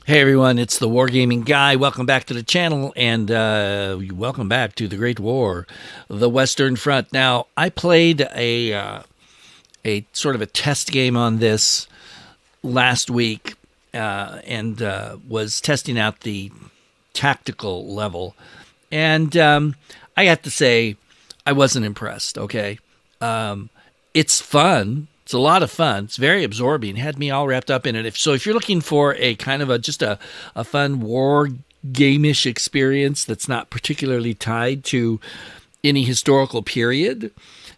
Hey everyone, it's the Wargaming Guy. Welcome back to the channel, and welcome back to the Great War, the Western Front. Now, I played a sort of a test game on this last week, and was testing out the tactical level, and I have to say, I wasn't impressed. Okay, it's fun. It's a lot of fun. It's very absorbing. It had me all wrapped up in it. If you're looking for a kind of a fun war game-ish experience that's not particularly tied to any historical period,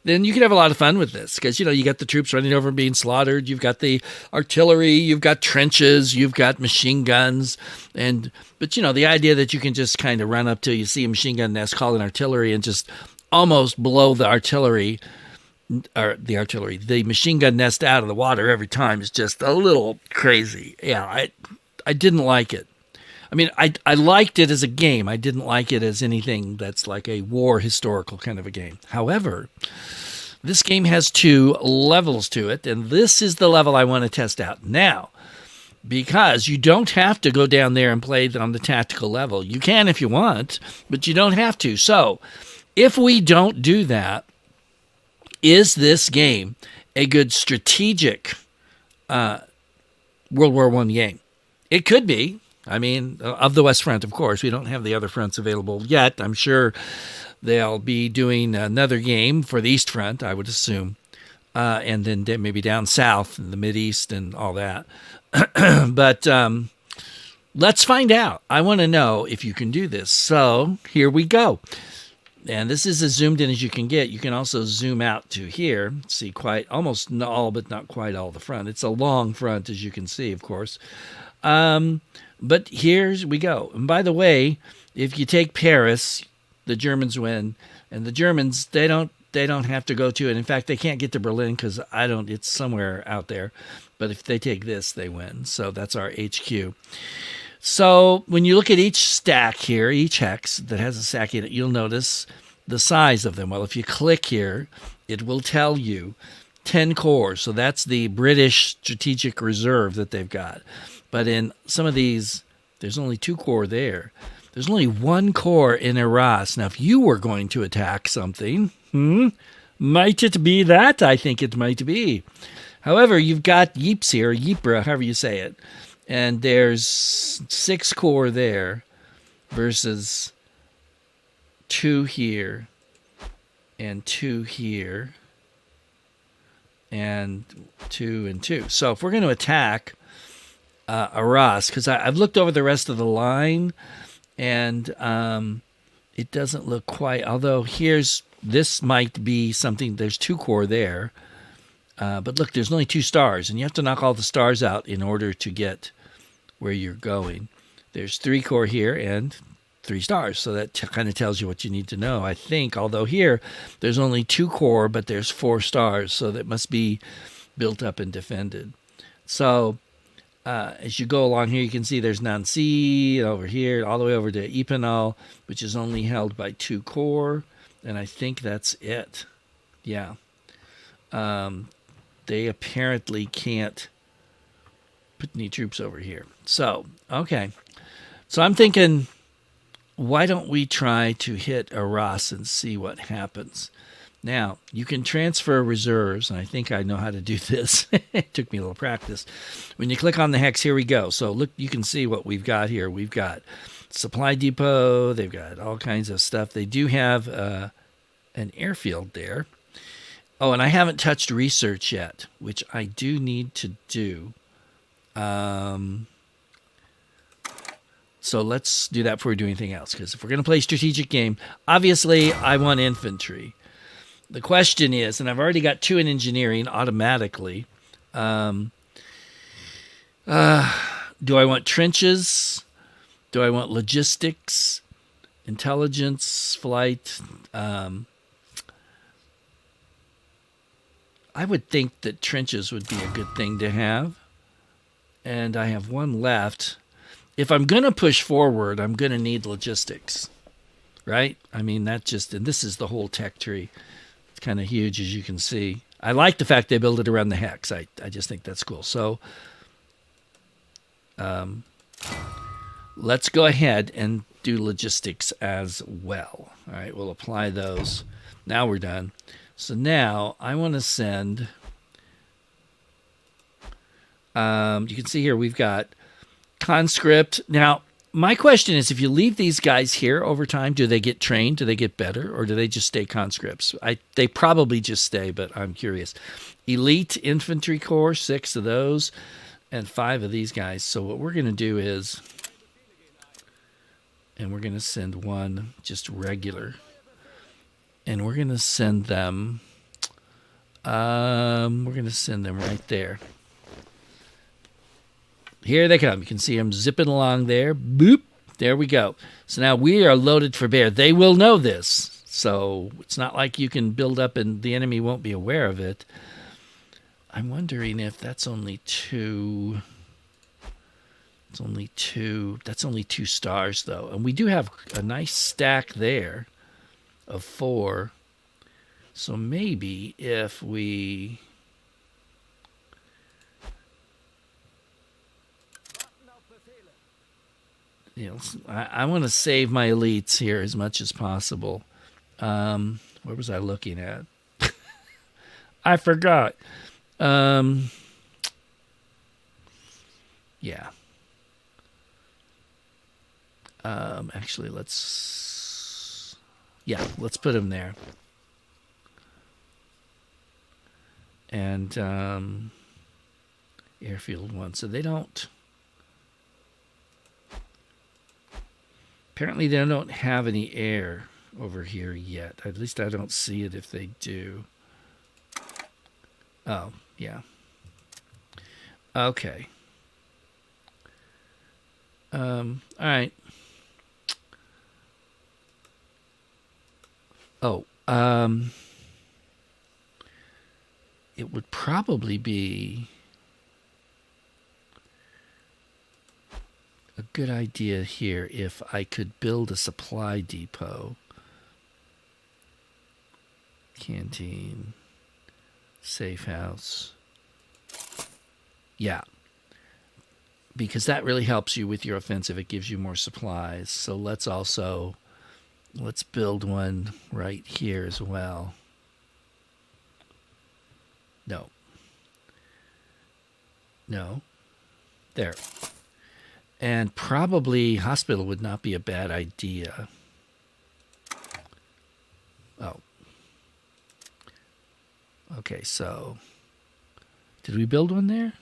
then you can have a lot of fun with this because you got the troops running over and being slaughtered. You've got the artillery. You've got trenches. You've got machine guns. But the idea that you can just kind of run up till you see a machine gun nest, call an artillery, and just almost blow the machine gun nest out of the water every time is just a little crazy. Yeah, I didn't like it. I mean, I liked it as a game. I didn't like it as anything that's like a war historical kind of a game. However, this game has two levels to it, and this is the level I want to test out now. Because you don't have to go down there and play on the tactical level. You can if you want, but you don't have to. So, if we don't do that, is this game a good strategic World War I game? It could be. I mean, of the West Front, of course. We don't have the other fronts available yet. I'm sure they'll be doing another game for the East Front, I would assume. And then maybe down south in the Mideast and all that. But let's find out. I want to know if you can do this. So here we go. And this is as zoomed in as you can get. You can also zoom out to here. See almost all, but not quite all the front. It's a long front, as you can see, of course. But here we go. And by the way, if you take Paris, the Germans win. And the Germans, they don't have to go to it. In fact, they can't get to Berlin because it's somewhere out there. But if they take this, they win. So that's our HQ. So when you look at each stack here, each hex that has a stack in it, you'll notice the size of them. Well, if you click here, it will tell you 10 cores. So that's the British strategic reserve that they've got. But in some of these, there's only 2 core there. There's only 1 core in Arras. Now, if you were going to attack something, might it be that? I think it might be. However, you've got Ypres here, Ypres, however you say it. And there's 6 core there versus 2 here and 2 here and 2 and 2. So if we're going to attack Arras, because I've looked over the rest of the line and it doesn't look quite, although this might be something, there's 2 core there. But look, there's only 2 stars, and you have to knock all the stars out in order to get where you're going. There's 3 core here and 3 stars, so that kind of tells you what you need to know, I think. Although here, there's only 2 core, but there's 4 stars, so that must be built up and defended. So as you go along here, you can see there's Nancy over here, all the way over to Epinal, which is only held by 2 core, and I think that's it. Yeah. They apparently can't put any troops over here. So, okay. So I'm thinking, why don't we try to hit Arras and see what happens? Now, you can transfer reserves, and I think I know how to do this. It took me a little practice. When you click on the hex, here we go. So look, you can see what we've got here. We've got supply depot. They've got all kinds of stuff. They do have an airfield there. Oh, and I haven't touched research yet, which I do need to do. So let's do that before we do anything else, because if we're going to play a strategic game, obviously I want infantry. The question is, and I've already got 2 in engineering automatically, do I want trenches? Do I want logistics, intelligence, flight? I would think that trenches would be a good thing to have. And I have 1 left. If I'm going to push forward, I'm going to need logistics, right? I mean, and this is the whole tech tree. It's kind of huge, as you can see. I like the fact they build it around the hex. I just think that's cool. So let's go ahead and do logistics as well. All right, we'll apply those. Now we're done. So now I want to send. You can see here we've got conscript. Now, my question is, if you leave these guys here over time, do they get trained? Do they get better? Or do they just stay conscripts? They probably just stay, but I'm curious. Elite Infantry Corps, 6 of those, and 5 of these guys. So what we're going to do is, and we're going to send one just regular. And we're going to send them, right there. Here they come. You can see them zipping along there. Boop. There we go. So now we are loaded for bear. They will know this. So it's not like you can build up and the enemy won't be aware of it. I'm wondering if that's only 2. It's only 2. That's only 2 stars, though. And we do have a nice stack there of 4. So maybe if we... I want to save my elites here as much as possible. What was I looking at? I forgot. Yeah. Actually, let's put them there. And airfield 1. So they don't... Apparently they don't have any air over here yet. At least I don't see it if they do. Oh, yeah. Okay. All right. Oh, it would probably be a good idea here if I could build a supply depot. Canteen, safe house. Yeah. Because that really helps you with your offensive. It gives you more supplies. So let's build one right here as well. No. There. And probably hospital would not be a bad idea. Oh. Okay, so did we build one there?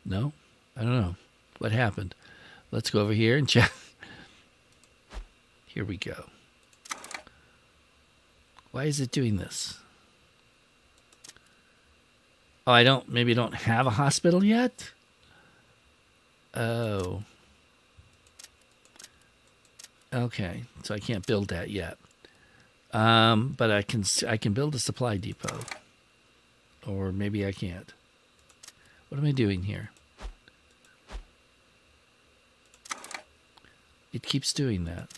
No? I don't know. What happened? Let's go over here and check. Here we go. Why is it doing this? Oh, maybe I don't have a hospital yet? Oh. Okay, so I can't build that yet. But I can build a supply depot. Or maybe I can't. What am I doing here? It keeps doing that.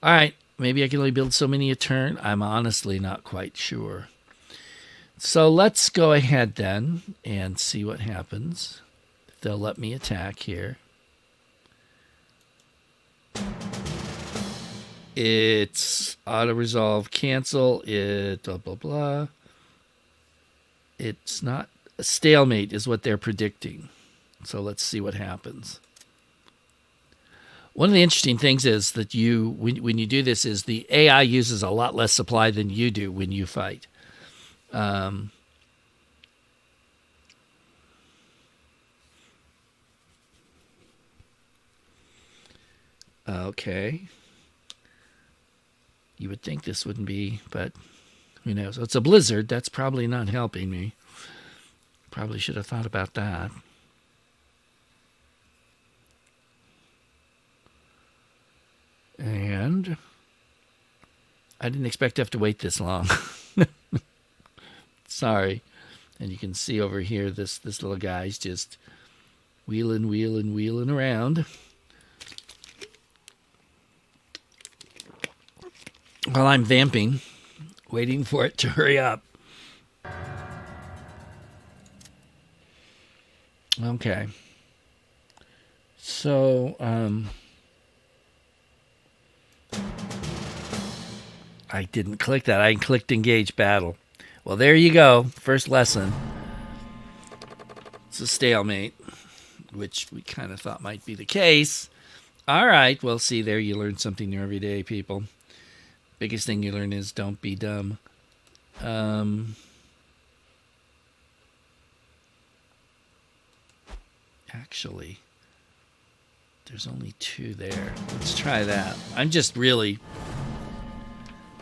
All right, maybe I can only build so many a turn. I'm honestly not quite sure. So let's go ahead then and see what happens. If they'll let me attack here. It's auto-resolve, cancel, it blah, blah, blah. It's not... A stalemate is what they're predicting. So let's see what happens. One of the interesting things is that when you do this, is the AI uses a lot less supply than you do when you fight. Okay. You would think this wouldn't be, but who knows? It's a blizzard. That's probably not helping me. Probably should have thought about that. And I didn't expect to have to wait this long. Sorry. And you can see over here, this little guy's just wheeling around. While I'm vamping, waiting for it to hurry up. Okay. So, I didn't click that. I clicked engage battle. Well, there you go. First lesson. It's a stalemate, which we kind of thought might be the case. All right. Well, see, there you learn something new every day, people. Biggest thing you learn is don't be dumb. Actually, there's only 2 there. Let's try that. I'm just really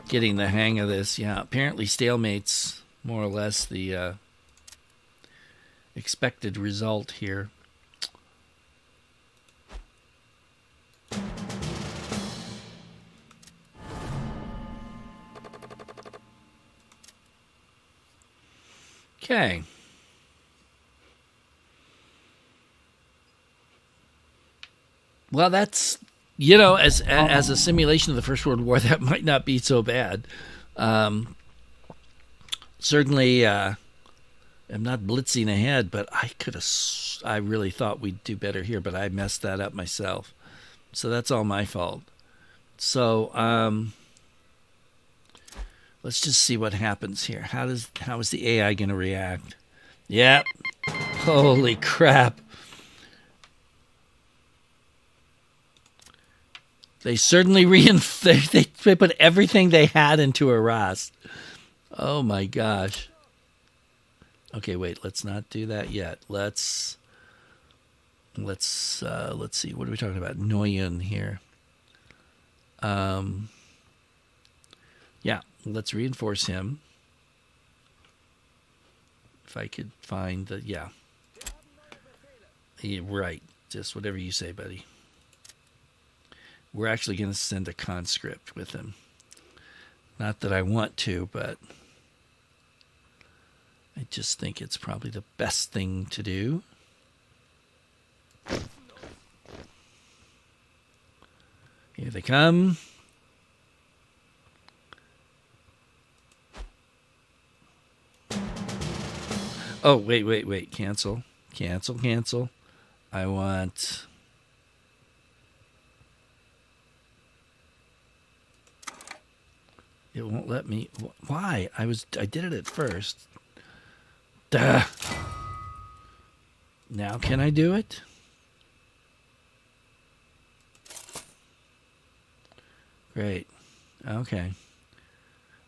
getting the hang of this. Yeah, apparently stalemate's more or less the expected result here. Okay. Well, that's, as a simulation of the First World War, that might not be so bad. Certainly, I'm not blitzing ahead, but I really thought we'd do better here, but I messed that up myself. So that's all my fault. So let's just see what happens here. How is the AI going to react? Yep. Holy crap. They certainly they put everything they had into a Rast. Oh my gosh. Okay, wait. Let's not do that yet. Let's see. What are we talking about? Nguyen here. Yeah. Let's reinforce him. If I could find the yeah, right. Just whatever you say, buddy. We're actually going to send a conscript with him. Not that I want to, but I just think it's probably the best thing to do. Here they come. Oh, wait. Cancel. I want... It won't let me. Why? I did it at first. Duh. Now can I do it? Great. Okay.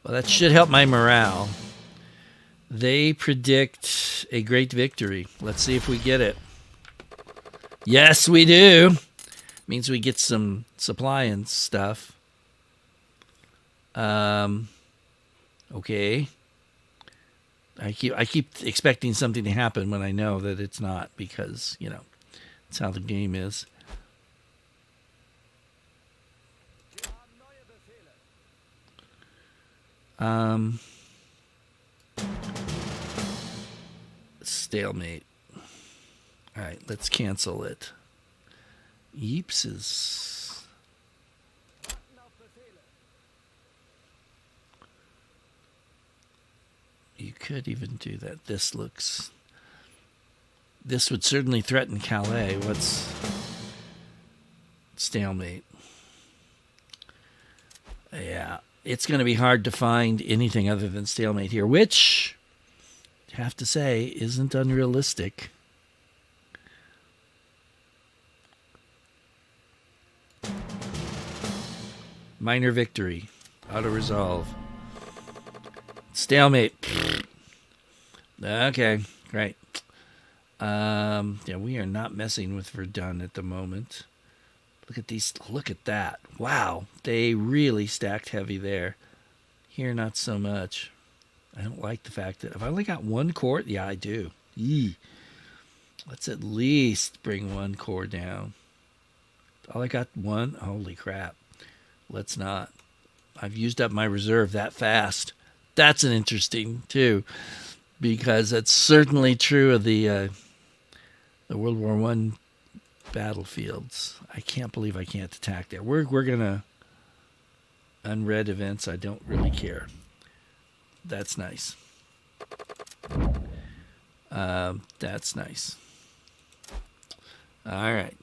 Well, that should help my morale. They predict a great victory. Let's see if we get it. Yes, we do. Means we get some supply and stuff. Okay. I keep expecting something to happen when I know that it's not, because, it's how the game is. Stalemate. All right, let's cancel it. Yeeps is... You could even do that. This would certainly threaten Calais. What's stalemate? Yeah, it's going to be hard to find anything other than stalemate here, which, I have to say, isn't unrealistic. Minor victory. Auto-resolve. Stalemate. Okay, great. Yeah, we are not messing with Verdun at the moment. Look at that. Wow, they really stacked heavy there. Here, not so much. I don't like the fact that... Have I only got 1 corps? Yeah, I do. Yee. Let's at least bring 1 corps down. Oh, I got 1? Holy crap. Let's not. I've used up my reserve that fast. That's an interesting, too, because that's certainly true of the World War I battlefields. I can't believe I can't attack there. We're going to... Unread events, I don't really care. That's nice. That's nice. All right.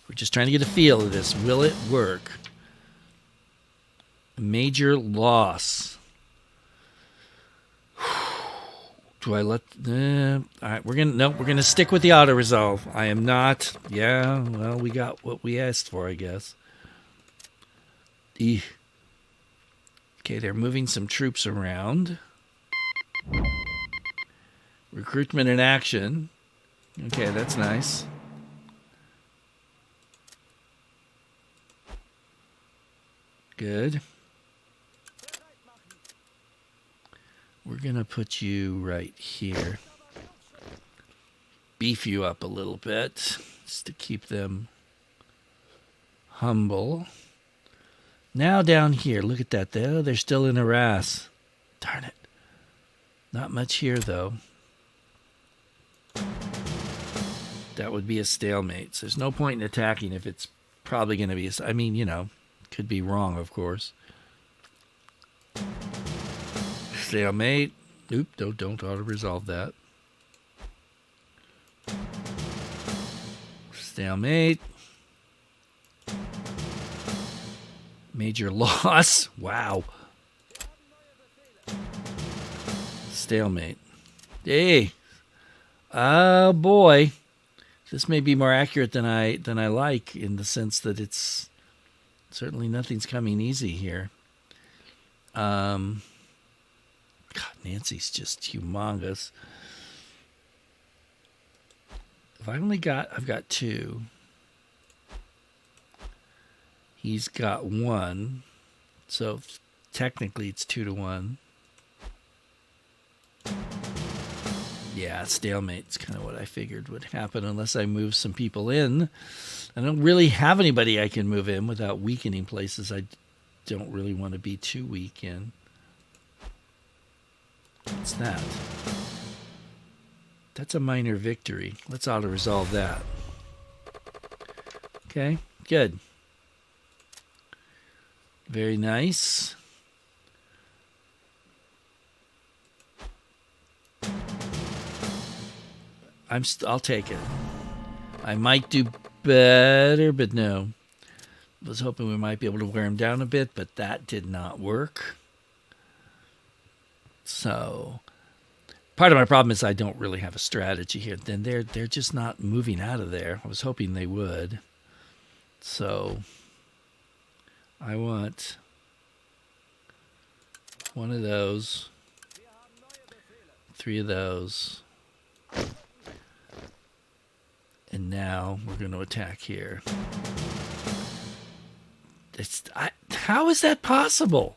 We're just trying to get a feel of this. Will it work? Major loss. Do I let? All right, we're gonna stick with the auto resolve. I am not. Yeah, well, we got what we asked for, I guess. Okay, they're moving some troops around. Recruitment in action. Okay, that's nice. Good. We're going to put you right here. Beef you up a little bit just to keep them humble. Now down here, look at that. They're still in Arras. Darn it. Not much here, though. That would be a stalemate. So there's no point in attacking if it's probably going to be I mean, you know, could be wrong, of course. Stalemate. Oop, don't auto-resolve that. Stalemate. Major loss. Wow. Stalemate. Hey. Oh, boy. This may be more accurate than I like, in the sense that it's certainly nothing's coming easy here. God, Nancy's just humongous. I've got two. He's got one. So technically it's 2-1. Yeah, stalemate's kind of what I figured would happen unless I move some people in. I don't really have anybody I can move in without weakening places I don't really want to be too weak in. What's that? That's a minor victory. Let's auto-resolve that. Okay, good. Very nice. I'll take it. I might do better, but no. I was hoping we might be able to wear him down a bit, but that did not work. So part of my problem is I don't really have a strategy here. Then they're just not moving out of there. I was hoping they would. So I want one of those, 3 of those. And now we're going to attack here. How is that possible?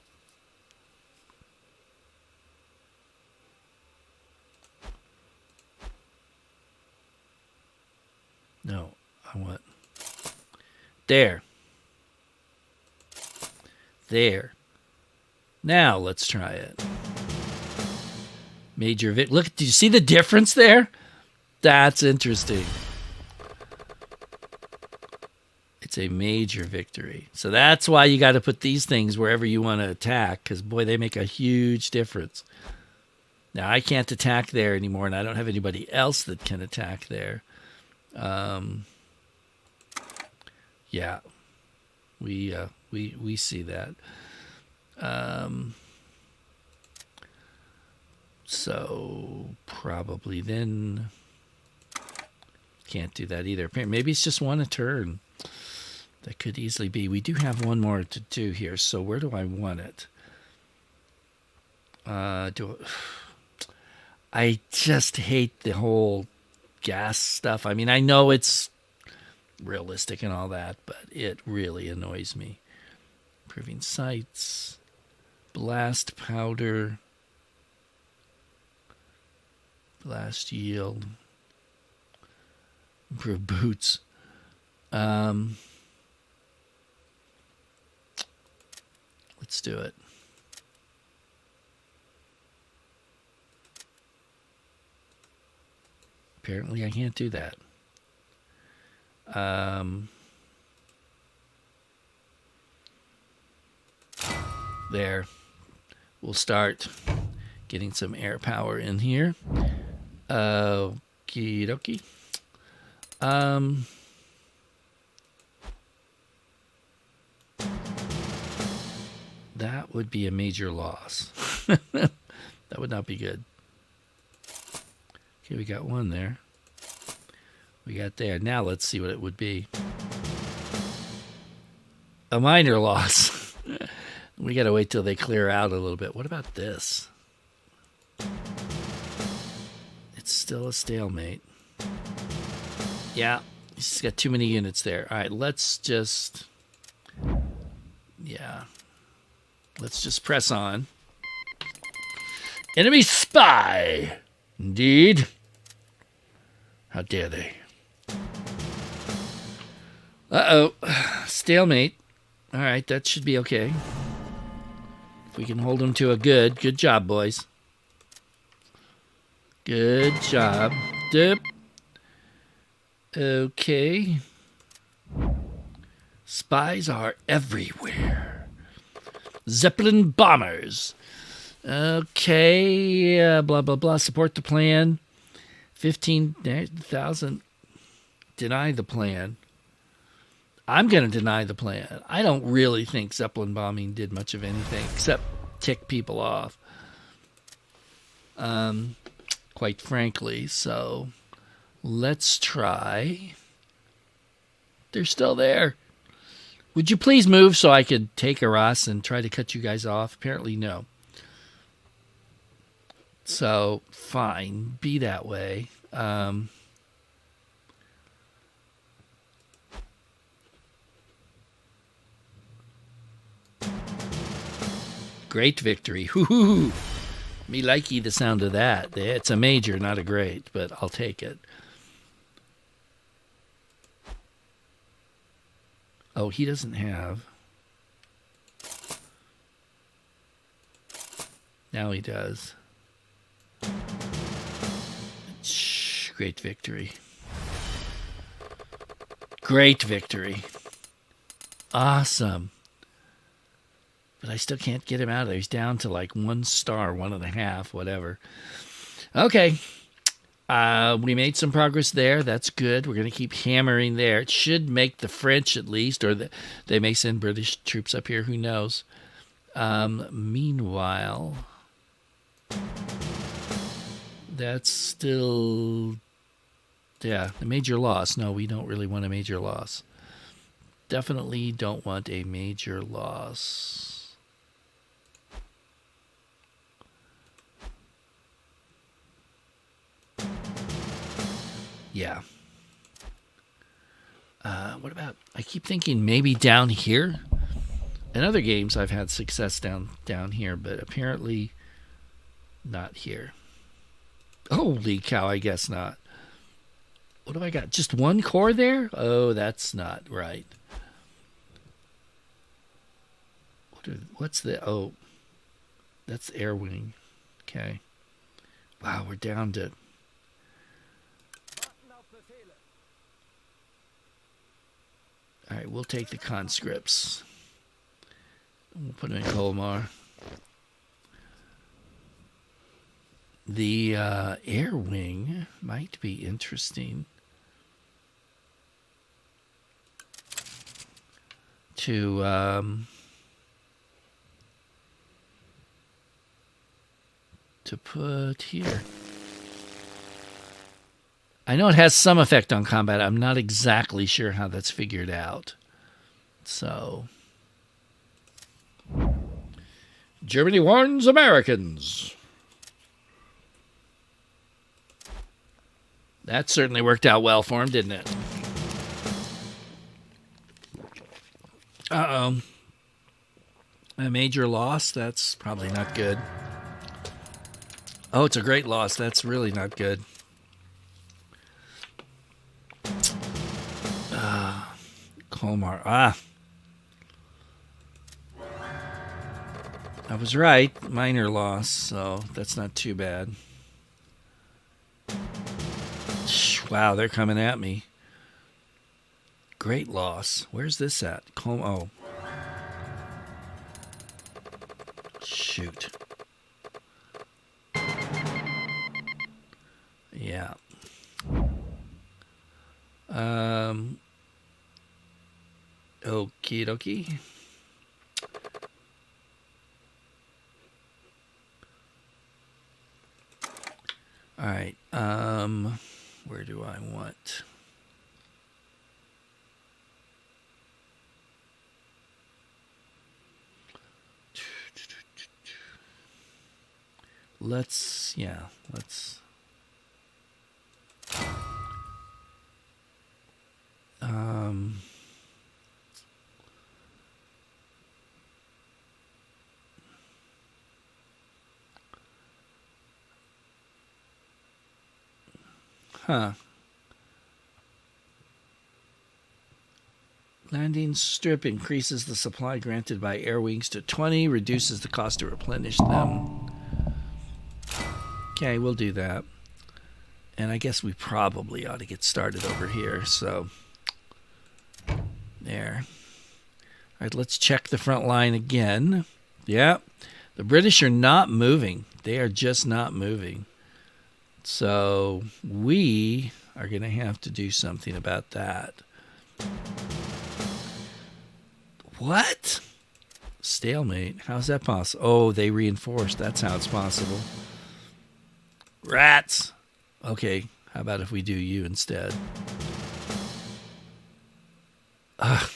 No, I want... There. There. Now let's try it. Major Vic. Look, do you see the difference there? That's interesting. It's a major victory. So that's why you got to put these things wherever you want to attack, because, boy, they make a huge difference. Now, I can't attack there anymore, and I don't have anybody else that can attack there. Yeah, we see that. So probably then can't do that either. Maybe it's just one a turn. That could easily be. We do have one more to do here. So where do I want it? I just hate the whole gas stuff. I mean, I know it's realistic and all that, but it really annoys me. Improving sights, blast powder, blast yield, improve boots. Let's do it. Apparently I can't do that. There. We'll start getting some air power in here. Okie dokie. That would be a major loss. That would not be good. Okay, we got one there. We got there. Now let's see what it would be. A minor loss. We got to wait till they clear out a little bit. What about this? It's still a stalemate. Yeah, he's got too many units there. All right, let's just... Yeah. Let's just press on. Enemy spy! Indeed. How dare they? Uh-oh. Stalemate. All right, that should be okay. If we can hold them to a good job, boys. Good job. Dip. Okay. Spies are everywhere. Zeppelin bombers. Okay. Blah, blah, blah. Support the plan. 15,000. Deny the plan. I'm going to deny the plan. I don't really think Zeppelin bombing did much of anything except tick people off. Quite frankly. So let's try. They're still there. Would you please move so I could take Arras and try to cut you guys off? Apparently, no. So, fine. Be that way. Great victory. Hoo-hoo-hoo. Me likey the sound of that. It's a major, not a great, but I'll take it. Oh, he doesn't have. Now he does. Great victory. Great victory. Awesome. But I still can't get him out of there. He's down to like 1 star, 1.5, whatever. Okay. We made some progress there. That's good. We're going to keep hammering there. It should make the French at least, or they may send British troops up here. Who knows? Meanwhile, that's still, yeah, a major loss. No, we don't really want a major loss. Definitely don't want a major loss. Yeah. What about, I keep thinking maybe down here. In other games, I've had success down here, but apparently not here. Holy cow, I guess not. What have I got? Just 1 core there? Oh, that's not right. What's the... Oh, that's air wing. Okay. Wow, we're down to... All right, we'll take the conscripts. We'll put them in Colmar. The air wing might be interesting to put here. I know it has some effect on combat. I'm not exactly sure how that's figured out. So, Germany warns Americans. That certainly worked out well for him, didn't it? Uh-oh. A major loss? That's probably not good. Oh, it's a great loss. That's really not good. Colmar. Ah. I was right. Minor loss, so that's not too bad. Wow, they're coming at me. Great loss. Where's this at? Oh. Shoot. Yeah. Okie dokie. All right. Where do I want? Let's. Um. Huh. Landing strip increases the supply granted by air wings to 20, reduces the cost to replenish them. Okay, we'll do that. And I guess we probably ought to get started over here. So, there. All right, let's check the front line again. Yeah, the British are not moving. They are just not moving. So we are going to have to do something about that. What? Stalemate? How's that possible? Oh, they reinforced. That's how it's possible. Rats! Okay, how about if we do you instead? Ugh.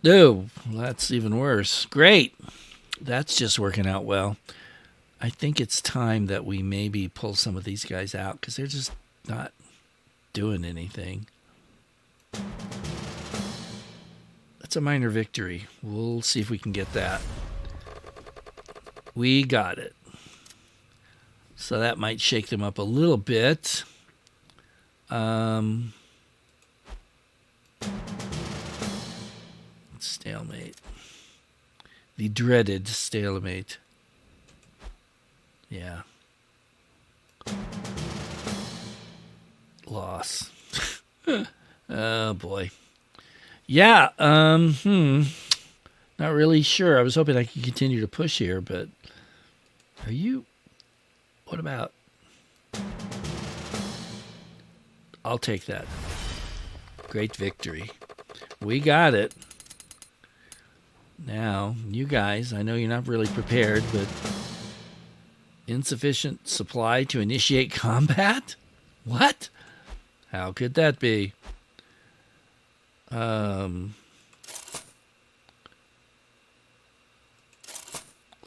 No, that's even worse. Great. That's just working out well. I think it's time that we maybe pull some of these guys out because they're just not doing anything. That's a minor victory. We'll see if we can get that. We got it. So that might shake them up a little bit. Stalemate. The dreaded stalemate. Yeah. Loss. Oh boy. Yeah, not really sure. I was hoping I could continue to push here, but are you? What about? I'll take that. Great victory. We got it. Now, you guys, I know you're not really prepared, but insufficient supply to initiate combat? What? How could that be? Look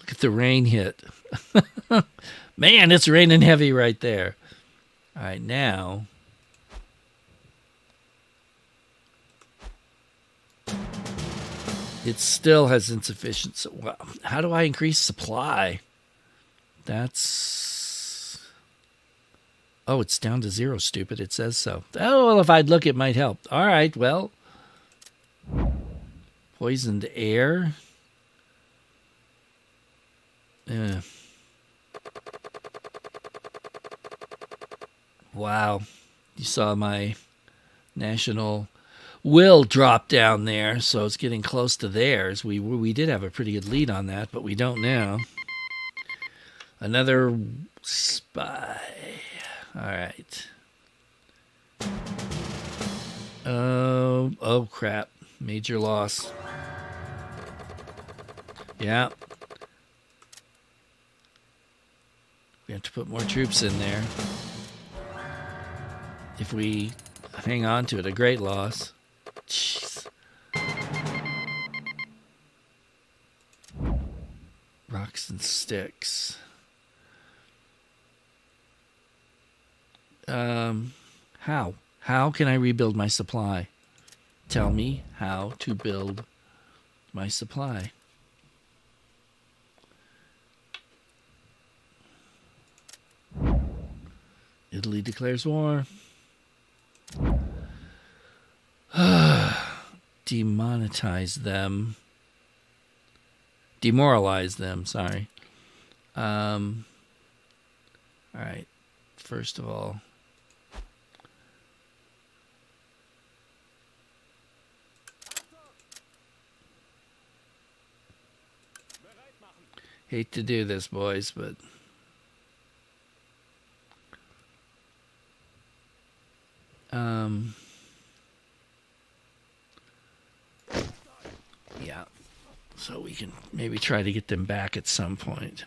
at the rain hit. Man, it's raining heavy right there. All right, now. It still has insufficient. Well, how do I increase supply? That's. Oh, it's down to 0, stupid. It says so. Oh, well, if I'd look, it might help. All right, well. Poisoned air. Wow. You saw my national will drop down there, so it's getting close to theirs. We did have a pretty good lead on that, but we don't now. Another spy. All right. Oh crap. Major loss. Yeah. We have to put more troops in there. If we hang on to it, a great loss. Jeez. Rocks and sticks. How? How can I rebuild my supply? Tell me how to build my supply. Italy declares war. Demonetize them. Demoralize them, sorry. All right. First of all, hate to do this, boys, but yeah. So we can maybe try to get them back at some point.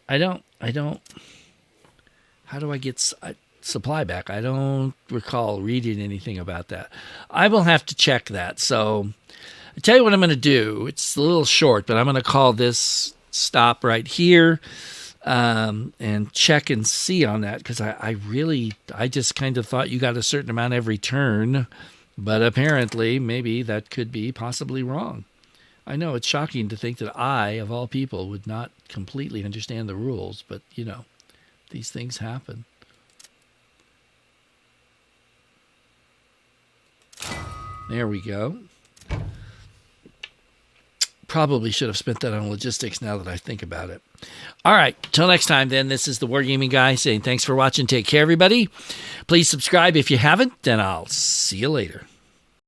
I don't, how do I get supply back? I don't recall reading anything about that. I will have to check that. So I tell you what I'm going to do. It's a little short, but I'm going to call this stop right here and check and see on that, because I just kind of thought you got a certain amount every turn, but apparently maybe that could be possibly wrong. I know it's shocking to think that I, of all people, would not completely understand the rules, but, you know, these things happen. There we go. Probably should have spent that on logistics now that I think about it. All right. Till next time, then, this is the Wargaming Guy saying thanks for watching. Take care, everybody. Please subscribe if you haven't, and I'll see you later.